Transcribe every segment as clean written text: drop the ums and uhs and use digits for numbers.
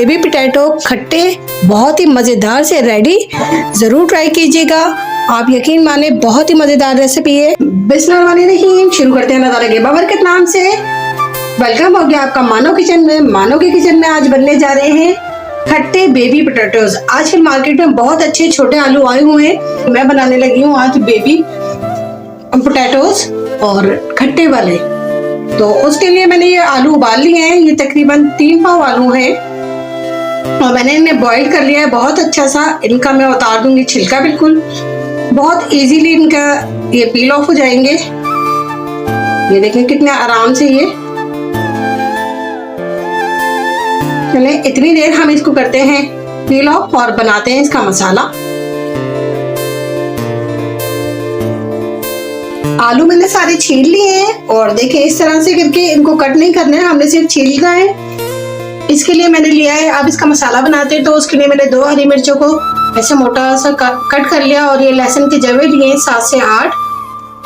Baby potato खट्टे बहुत ही मज़ेदार से रेडी। ज़रूर ट्राई कीजिएगा, आप यकीन माने बहुत ही मज़ेदार रेसिपी है। बिस्मिल्लाहिर्रहमानिर्रहीम, शुरू करते हैं नज़ारा के बाबरकत नाम से। वेलकम हो गया आपका मानो किचन में। मानो के किचन में आज बनने जा रहे हैं खट्टे बेबी पोटैटोज। आजकल मार्केट में बहुत अच्छे छोटे आलू आए हुए हैं, मैं बनाने लगी हूँ आज बेबी पोटैटोज और खट्टे वाले। तो उसके लिए मैंने ये आलू उबाल लिए हैं, ये तकरीबन 3 पाव आलू हैं और मैंने इन्हें बॉईल कर लिया है बहुत अच्छा सा। इनका मैं उतार दूंगी छिलका, बिल्कुल बहुत इजीली इनका ये पील ऑफ हो जाएंगे। ये देखें कितने आराम से ये। चले इतनी देर हम इसको करते हैं पील ऑफ और बनाते हैं इसका मसाला। आलू मैंने सारे छील लिए हैं और देखिए इस तरह से करके इनको कट नहीं करना है, हमने सिर्फ छीलना है। इसके लिए मैंने लिया है, अब इसका मसाला बनाते हैं। तो उसके लिए मैंने 2 हरी मिर्चों को ऐसे मोटा सा कट कर लिया और ये लहसुन के जवे लिए 7 से 8।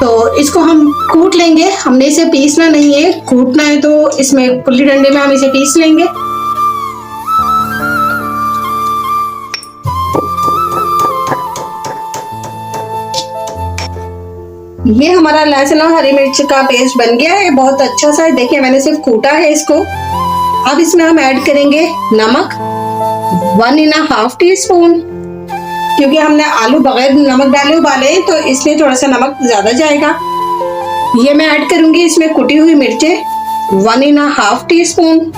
तो इसको हम कूट लेंगे, हमने इसे पीसना नहीं है, कूटना है। तो इसमें कुल्ली डंडे में हम इसे पीस लेंगे। ये हमारा लहसुन और हरी मिर्च का पेस्ट बन गया है, बहुत अच्छा सा है। देखिए मैंने सिर्फ कूटा है इसको। अब इसमें हम ऐड करेंगे नमक 1½ टीस्पून, क्योंकि हमने आलू बगैर नमक डाले उबाले तो इसलिए थोड़ा सा नमक ज्यादा जाएगा। ये मैं ऐड करूंगी इसमें कुटी हुई मिर्चें 1½ टीस्पून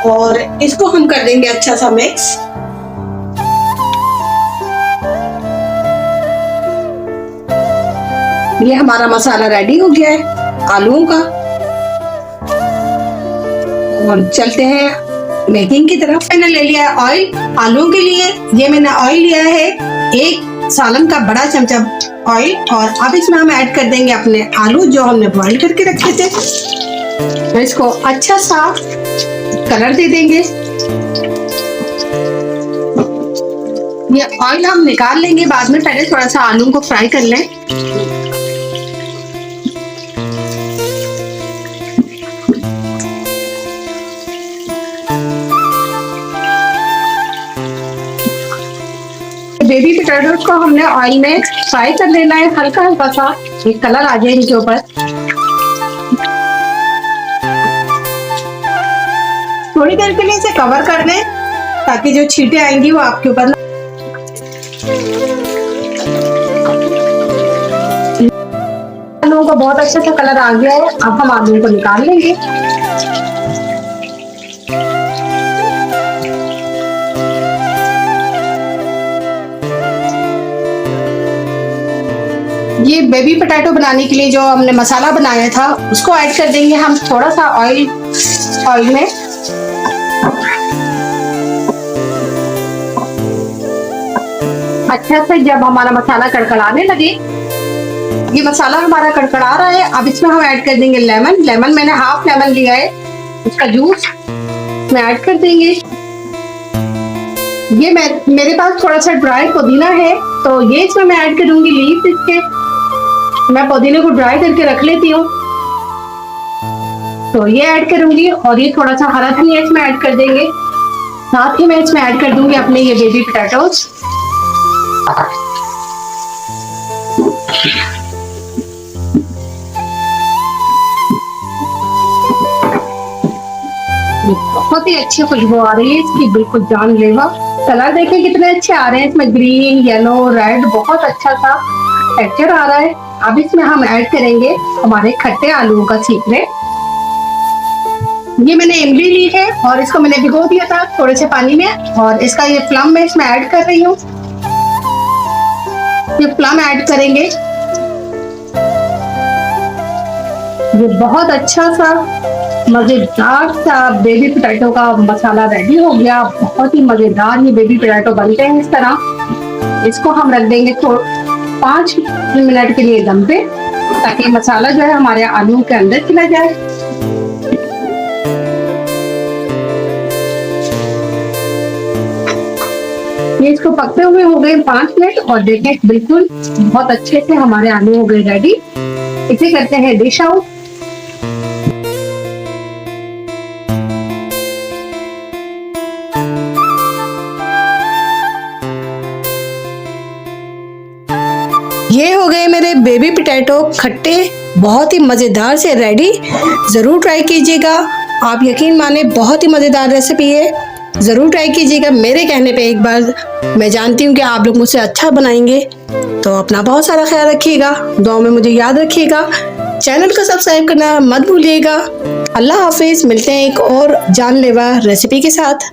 और इसको हम कर देंगे अच्छा सा मिक्स। ये हमारा मसाला रेडी हो गया है आलूओं का और चलते हैं मेकिंग की तरफ। मैंने ले लिया है ऑयल आलूओं के लिए। ये मैंने ऑयल लिया है 1 सालन का बड़ा चमचा ऑयल और अब इसमें हम ऐड कर देंगे अपने आलू जो हमने बॉईल करके रखे थे। तो इसको अच्छा सा कलर दे देंगे। ये ऑयल हम निकाल लेंगे बाद में, पहले थोड़ा सा आलू को फ्राई कर लें। बेबी पोटैटोज को हमने ऑयल में फ्राई कर लेना है, हल्का हल्का सा एक कलर आ जाए इनके ऊपर। थोड़ी देर के लिए इसे कवर कर दें ताकि जो छींटे आएंगी वो आपके ऊपर आलूओं का बहुत अच्छा सा कलर आ गया है। अब हम आलूओं को निकाल लेंगे। ये बेबी पोटैटो बनाने के लिए जो हमने मसाला बनाया था उसको ऐड कर देंगे हम थोड़ा सा ऑयल में। अच्छा से जब हमारा मसाला कड़कड़ाने लगे, ये मसाला हमारा कड़कड़ा रहा है, अब इसमें हम ऐड कर देंगे लेमन मैंने हाफ लेमन लिया है, उसका जूस में ऐड कर देंगे। ये मेरे पास थोड़ा सा ड्राई पुदीना है तो ये इसमें मैं ऐड करूंगी लीव्स इसके। मैं पुदीने को ड्राई करके रख लेती हूँ तो ये ऐड करूंगी और ये थोड़ा सा हरा धनिया इसमें ऐड कर देंगे। साथ ही मैं इसमें ऐड कर दूंगी अपने ये बेबी पोटैटोज। बहुत ही अच्छी खुशबू आ रही है इसकी, बिल्कुल जानलेवा। कलर देखिए कितने अच्छे आ रहे हैं, इसमें ग्रीन येलो रेड बहुत अच्छा सा टेक्सचर आ रहा है। अब इसमें हम ऐड करेंगे हमारे खट्टे आलूओं का सीक्रेट। ये मैंने इमली ली है और इसको मैंने भिगो दिया था थोड़े से पानी में और इसका ये प्लम मैं इसमें ऐड कर रही हूँ। ये प्लम ऐड करेंगे, ये बहुत अच्छा सा मजेदार सा बेबी पोटैटो का मसाला रेडी हो गया। बहुत ही मजेदार ये बेबी पोटैटो बनते हैं इस तरह। इसको हम रख देंगे 5 मिनट के लिए दम पे ताकि मसाला जो है हमारे आलू के अंदर चला जाए। ये इसको पकते हुए हो गए 5 मिनट और देखें बिल्कुल बहुत अच्छे से हमारे आलू हो गए रेडी। इसे करते हैं डिश आउट। बेबी पोटैटो खट्टे बहुत ही मज़ेदार से रेडी। ज़रूर ट्राई कीजिएगा, आप यकीन माने बहुत ही मज़ेदार रेसिपी है। ज़रूर ट्राई कीजिएगा मेरे कहने पे एक बार। मैं जानती हूँ कि आप लोग मुझसे अच्छा बनाएंगे। तो अपना बहुत सारा ख्याल रखिएगा, दुआ में मुझे याद रखिएगा। चैनल को सब्सक्राइब करना मत भूलिएगा। अल्लाह हाफिज़, मिलते हैं एक और जानलेवा रेसिपी के साथ।